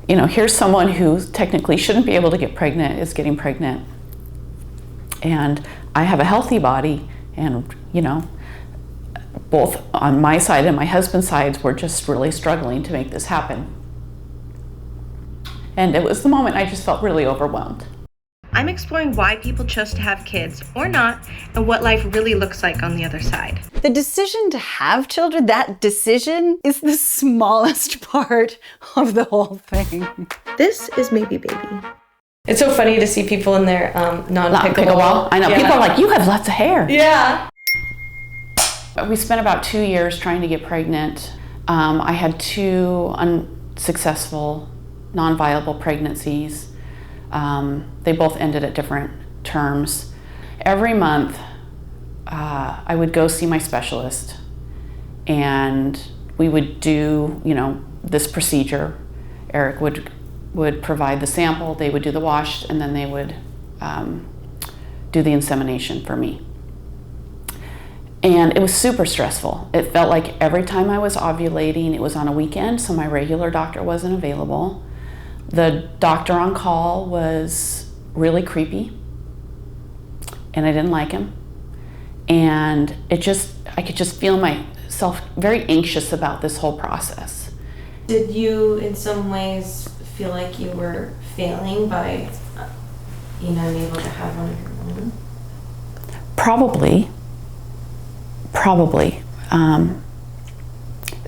Here's someone who technically shouldn't be able to get pregnant is getting pregnant. And I have a healthy body, and, both on my side and my husband's side, we're just really struggling to make this happen. And it was the moment I just felt really overwhelmed. I'm exploring why people chose to have kids or not, and what life really looks like on the other side. The decision to have children, that decision is the smallest part of the whole thing. This is Maybe Baby. It's so funny to see people in their non-pickleball. I know, yeah. People are like, you have lots of hair. Yeah. We spent about 2 years trying to get pregnant. I had 2 unsuccessful, non-viable pregnancies. They both ended at different terms. Every month, I would go see my specialist, and we would do, this procedure. Eric would provide the sample, they would do the wash, and then they would do the insemination for me. And it was super stressful. It felt like every time I was ovulating, it was on a weekend, so my regular doctor wasn't available. The doctor on call was really creepy, and I didn't like him. And I could just feel myself very anxious about this whole process. Did you, in some ways, feel like you were failing by being unable to have one of your own? Probably.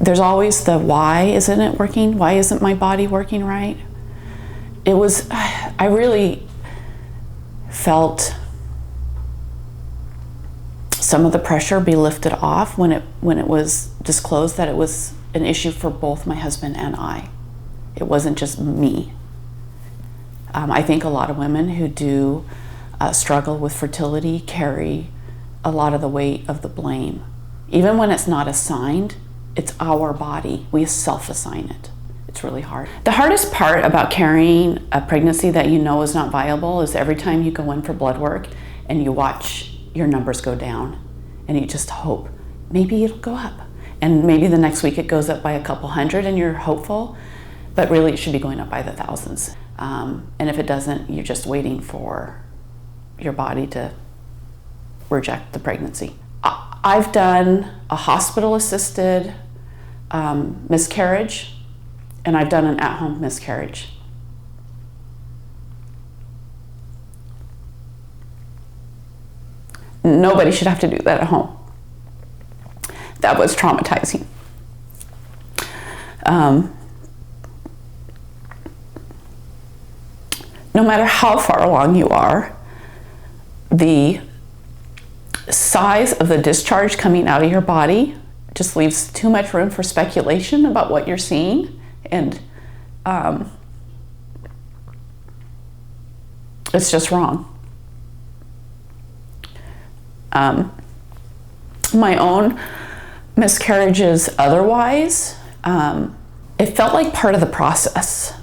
There's always the why isn't it working? Why isn't my body working right? I really felt some of the pressure be lifted off when it was disclosed that it was an issue for both my husband and I. It wasn't just me. I think a lot of women who do struggle with fertility carry a lot of the weight of the blame. Even when it's not assigned, it's our body. We self-assign it. It's really hard. The hardest part about carrying a pregnancy that you know is not viable is every time you go in for blood work and you watch your numbers go down, and you just hope maybe it'll go up. And maybe the next week it goes up by a couple hundred and you're hopeful, but really it should be going up by the thousands. And if it doesn't, you're just waiting for your body to reject the pregnancy. I've done a hospital-assisted miscarriage, and I've done an at-home miscarriage. Nobody should have to do that at home. That was traumatizing. No matter how far along you are, the size of the discharge coming out of your body just leaves too much room for speculation about what you're seeing. And it's just wrong. My own miscarriages otherwise, it felt like part of the process.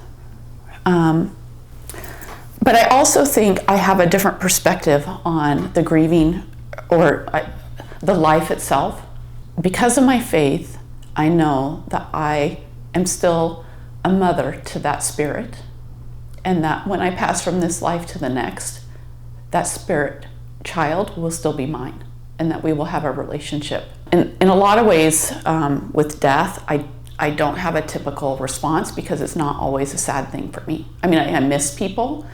But I also think I have a different perspective on the grieving or the life itself. Because of my faith, I know that I am still a mother to that spirit, and that when I pass from this life to the next, that spirit child will still be mine, and that we will have a relationship. In a lot of ways, with death, I don't have a typical response because it's not always a sad thing for me. I mean, I miss people,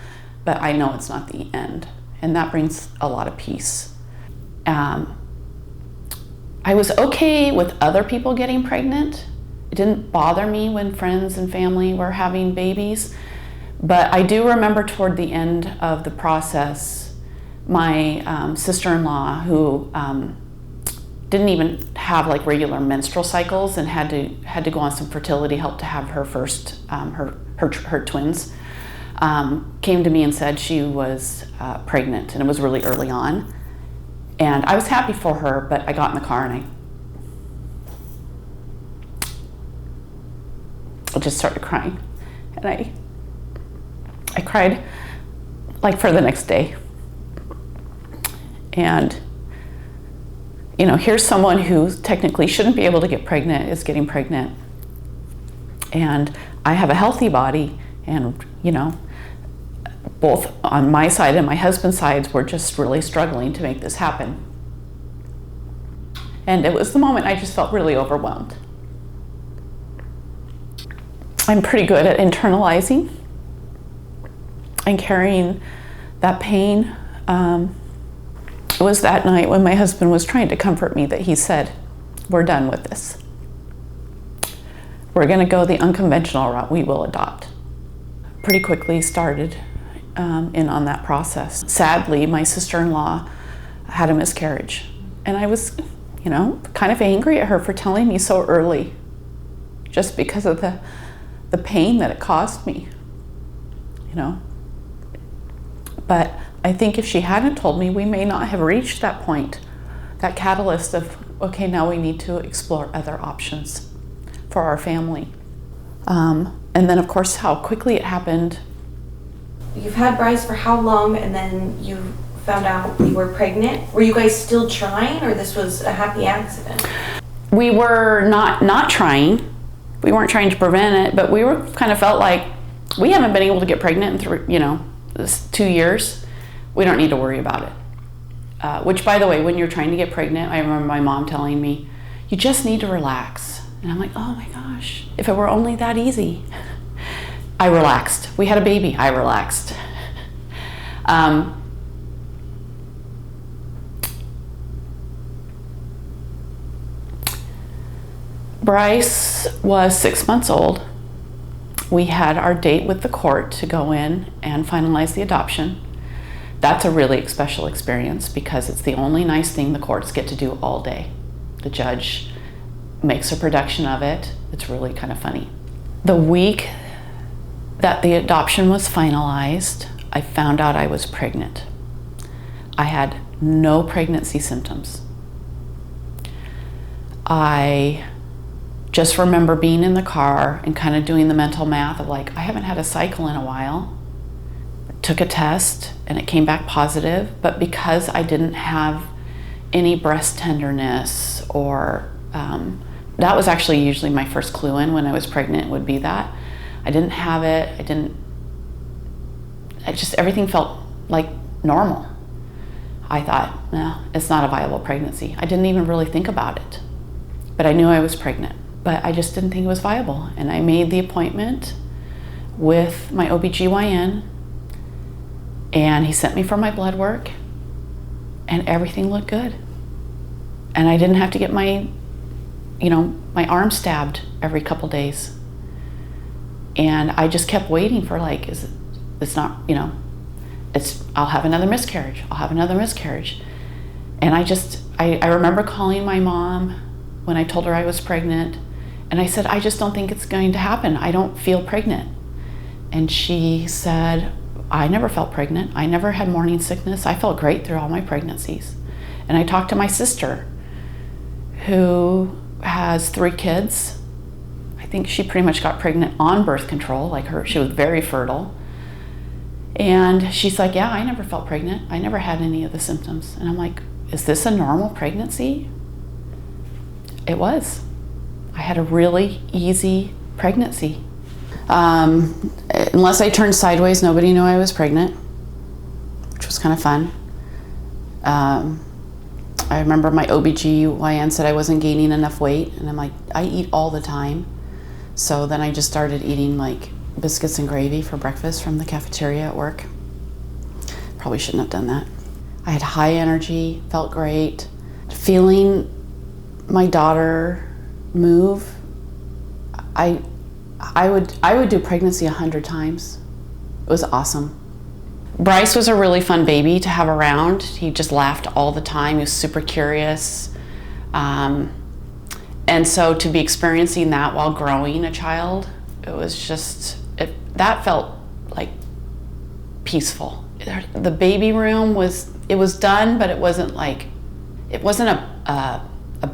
but I know it's not the end, and that brings a lot of peace. I was okay with other people getting pregnant. It didn't bother me when friends and family were having babies, but I do remember toward the end of the process, my sister-in-law, who didn't even have like regular menstrual cycles and had to go on some fertility help to have her first her twins, came to me and said she was pregnant, and it was really early on. And I was happy for her, but I got in the car and I just started crying. And I cried like for the next day. And, you know, here's someone who technically shouldn't be able to get pregnant is getting pregnant. And I have a healthy body, And, you know, both on my side and my husband's sides were just really struggling to make this happen. And it was the moment I just felt really overwhelmed. I'm pretty good at internalizing and carrying that pain. It was that night when my husband was trying to comfort me that he said, "We're done with this. We're gonna go the unconventional route, we will adopt." Pretty quickly started in on that process. Sadly, my sister-in-law had a miscarriage, and I was, you know, kind of angry at her for telling me so early, just because of the pain that it caused me, you know. But I think if she hadn't told me, we may not have reached that point, that catalyst of, okay, now we need to explore other options for our family. And then, of course, how quickly it happened. You've had Bryce for how long, and then you found out you were pregnant? Were you guys still trying, or this was a happy accident? We were not trying. We weren't trying to prevent it, but we were kind of felt like we haven't been able to get pregnant in this 2 years. We don't need to worry about it. Which, by the way, when you're trying to get pregnant, I remember my mom telling me, "You just need to relax." And I'm like, oh my gosh, if it were only that easy. I relaxed. We had a baby, I relaxed. Bryce was 6 months old. We had our date with the court to go in and finalize the adoption. That's a really special experience because it's the only nice thing the courts get to do all day. The judge makes a production of it. It's really kind of funny. The week that the adoption was finalized, I found out I was pregnant. I had no pregnancy symptoms. I just remember being in the car and kind of doing the mental math of like, I haven't had a cycle in a while. Took a test and it came back positive, but because I didn't have any breast tenderness or that was actually usually my first clue in when I was pregnant would be that. I didn't have it, everything felt like normal. I thought, no, it's not a viable pregnancy. I didn't even really think about it, but I knew I was pregnant, but I just didn't think it was viable. And I made the appointment with my OBGYN and he sent me for my blood work and everything looked good. And I didn't have to get my arm stabbed every couple days. And I just kept waiting for like, I'll have another miscarriage. I'll have another miscarriage. And I remember calling my mom when I told her I was pregnant. And I said, I just don't think it's going to happen. I don't feel pregnant. And she said, I never felt pregnant. I never had morning sickness. I felt great through all my pregnancies. And I talked to my sister who has 3 kids. I think she pretty much got pregnant on birth control, she was very fertile. And she's like, yeah, I never felt pregnant. I never had any of the symptoms. And I'm like, is this a normal pregnancy? It was. I had a really easy pregnancy. Unless I turned sideways, nobody knew I was pregnant, which was kind of fun. I remember my OBGYN said I wasn't gaining enough weight, and I'm like, I eat all the time. So then I just started eating like biscuits and gravy for breakfast from the cafeteria at work. Probably shouldn't have done that. I had high energy, felt great. Feeling my daughter move, I would do pregnancy 100 times. It was awesome. Bryce was a really fun baby to have around. He just laughed all the time. He was super curious. And so to be experiencing that while growing a child, it was just, that felt like peaceful. The baby room was done, but it wasn't a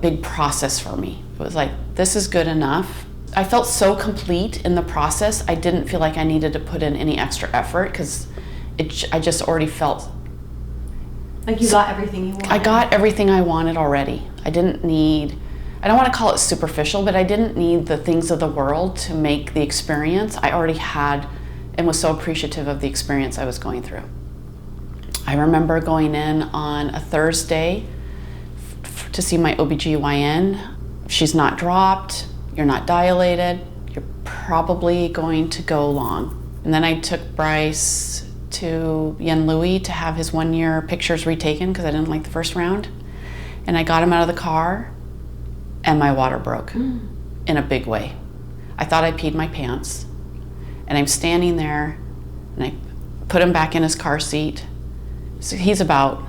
big process for me. It was like, this is good enough. I felt so complete in the process. I didn't feel like I needed to put in any extra effort because I just already felt like you got everything you wanted. I got everything I wanted already. I don't want to call it superficial, but I didn't need the things of the world to make the experience. I already had and was so appreciative of the experience I was going through. I remember going in on a Thursday to see my OBGYN. She's not dropped, you're not dilated, you're probably going to go long. And then I took Bryce to Yen Louis to have his 1 year pictures retaken because I didn't like the first round. And I got him out of the car and my water broke in a big way. I thought I peed my pants. And I'm standing there and I put him back in his car seat. So he's about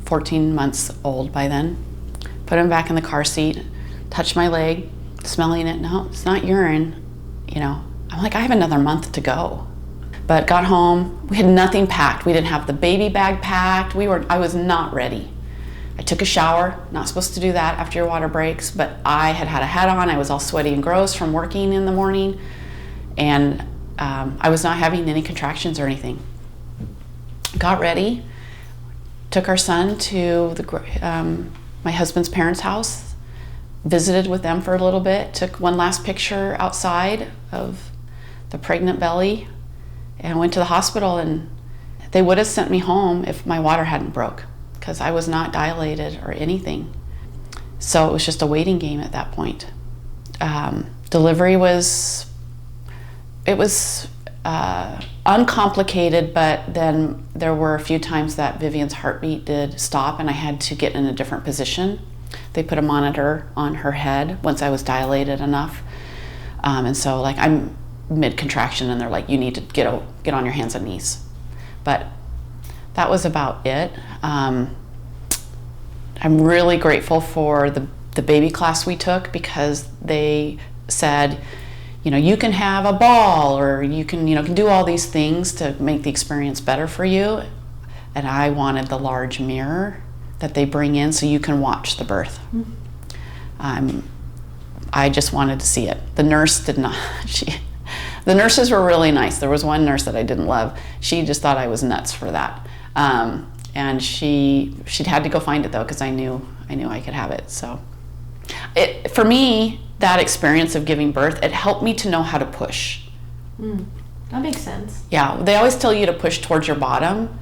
14 months old by then. Put him back in the car seat, touched my leg, smelling it. No, it's not urine, you know. I'm like, I have another month to go. But got home, we had nothing packed. We didn't have the baby bag packed. I was not ready. I took a shower, not supposed to do that after your water breaks, but I had a hat on. I was all sweaty and gross from working in the morning. And I was not having any contractions or anything. Got ready, took our son to my husband's parents' house, visited with them for a little bit, took one last picture outside of the pregnant belly, and went to the hospital, and they would have sent me home if my water hadn't broke, because I was not dilated or anything. So it was just a waiting game at that point. Delivery was uncomplicated, but then there were a few times that Vivian's heartbeat did stop and I had to get in a different position. They put a monitor on her head once I was dilated enough. And so like I'm mid-contraction and they're like, you need to get on your hands and knees. But that was about it. I'm really grateful for the baby class we took, because they said, you know, you can have a ball, or you can do all these things to make the experience better for you. And I wanted the large mirror that they bring in so you can watch the birth. I just wanted to see it. The nurse did not. The nurses were really nice. There was one nurse that I didn't love. She just thought I was nuts for that. And she'd had to go find it though, because I knew I could have it. So for me, that experience of giving birth, it helped me to know how to push. That makes sense. Yeah, they always tell you to push towards your bottom.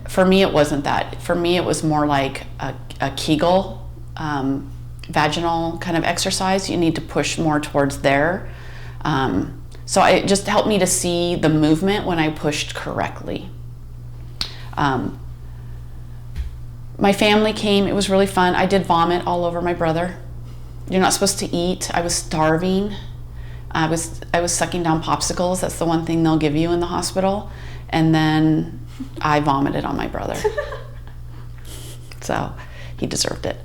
For me, it wasn't that. For me, it was more like a Kegel vaginal kind of exercise. You need to push more towards there. So it just helped me to see the movement when I pushed correctly. My family came. It was really fun. I did vomit all over my brother. You're not supposed to eat. I was starving. I was sucking down popsicles. That's the one thing they'll give you in the hospital. And then I vomited on my brother. So he deserved it.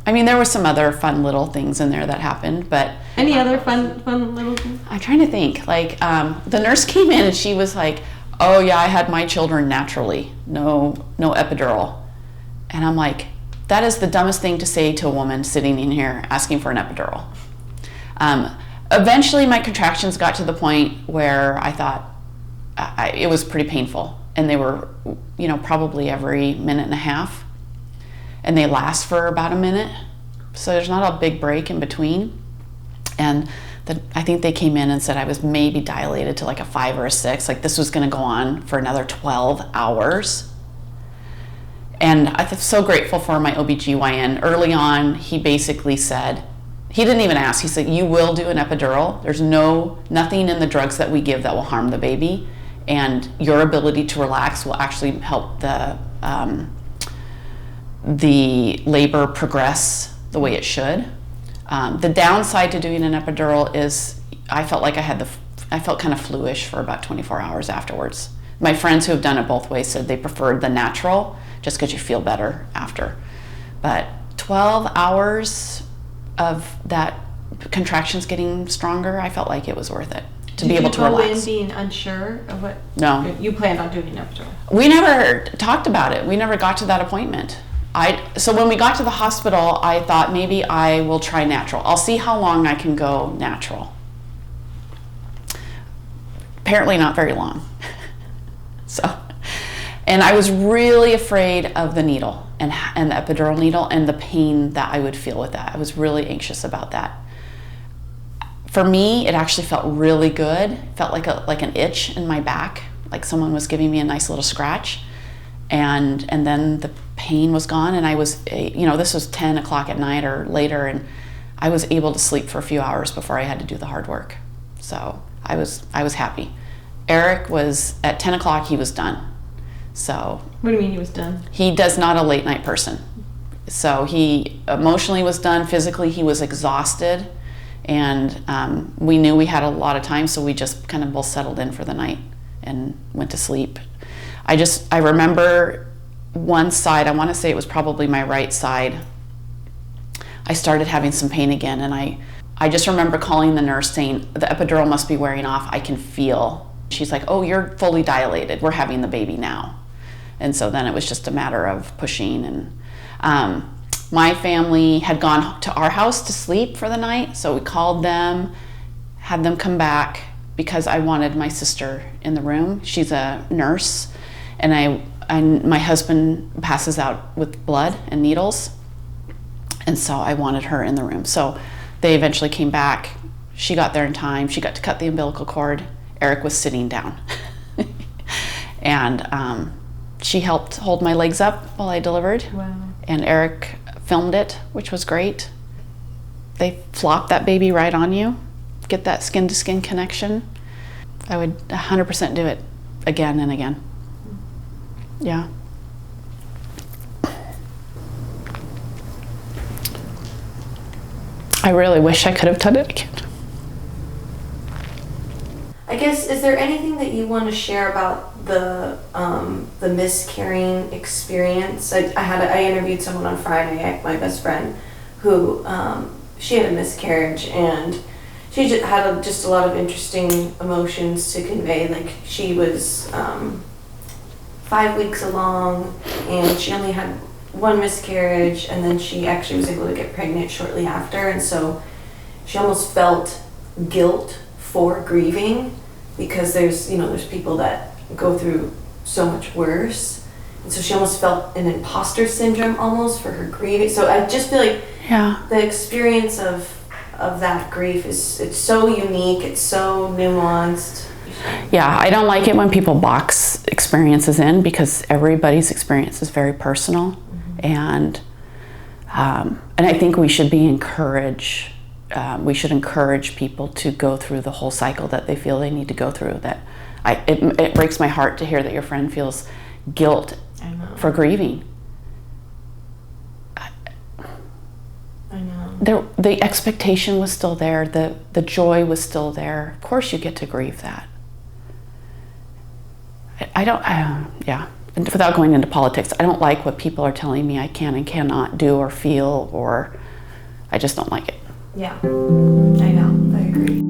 I mean, there were some other fun little things in there that happened, but Any other fun little things? I'm trying to think. Like the nurse came in and she was like, "Oh yeah, I had my children naturally. No epidural." And I'm like, that is the dumbest thing to say to a woman sitting in here asking for an epidural. Eventually my contractions got to the point where I thought it was pretty painful, and they were, probably every minute and a half, and they last for about a minute. So there's not a big break in between. And I think they came in and said I was maybe dilated to like a 5 or a 6, like this was gonna go on for another 12 hours. And I'm so grateful for my OBGYN. Early on, he basically said, he didn't even ask, he said, you will do an epidural. There's nothing in the drugs that we give that will harm the baby, and your ability to relax will actually help the labor progress the way it should. The downside to doing an epidural is I felt like I felt kind of fluish for about 24 hours afterwards. My friends who have done it both ways said they preferred the natural, just because you feel better after. But 12 hours of that contractions getting stronger, I felt like it was worth it to be able to relax. Did you go in being unsure of what? No. You planned on doing an epidural? We never talked about it. We never got to that appointment. So when we got to the hospital, I thought maybe I will try natural. I'll see how long I can go natural. Apparently not very long. And I was really afraid of the needle and the epidural needle and the pain that I would feel with that. I was really anxious about that. For me, it actually felt really good. It felt like an itch in my back, like someone was giving me a nice little scratch. And then the pain was gone, and I was, this was 10 o'clock at night or later, and I was able to sleep for a few hours before I had to do the hard work. So I was happy. Eric was, at 10 o'clock, he was done. So. What do you mean he was done? He does not a late night person. So he emotionally was done, physically he was exhausted, and we knew we had a lot of time, so we just kind of both settled in for the night and went to sleep. I remember one side, I want to say it was probably my right side, I started having some pain again, and I just remember calling the nurse saying, the epidural must be wearing off, I can feel. She's like, oh, you're fully dilated, we're having the baby now. And so then it was just a matter of pushing, and my family had gone to our house to sleep for the night, so we called them, had them come back because I wanted my sister in the room. She's a nurse, and my husband passes out with blood and needles, and so I wanted her in the room. So they eventually came back. She got there in time. She got to cut the umbilical cord. Eric was sitting down. And she helped hold my legs up while I delivered. Wow. And Eric filmed it, which was great. They flop that baby right on you, get that skin to skin connection. I would 100% do it again and again. Yeah. I really wish I could have done it again. I guess, is there anything that you want to share about the miscarrying experience? I interviewed someone on Friday, my best friend, who she had a miscarriage, and she just had just a lot of interesting emotions to convey. Like, she was 5 weeks along, and she only had one miscarriage, and then she actually was able to get pregnant shortly after, and so she almost felt guilt for grieving, because there's people that go through so much worse, and so she almost felt an imposter syndrome almost for her grieving. So I just feel like the experience of that grief it's so unique, it's so nuanced. Yeah, I don't like it when people box experiences in, because everybody's experience is very personal. And I think we should encourage people to go through the whole cycle that they feel they need to go through. It breaks my heart to hear that your friend feels guilt for grieving. I know. The expectation was still there, the joy was still there. Of course you get to grieve that. And without going into politics, I don't like what people are telling me I can and cannot do or feel, or I just don't like it. Yeah, I know, I agree.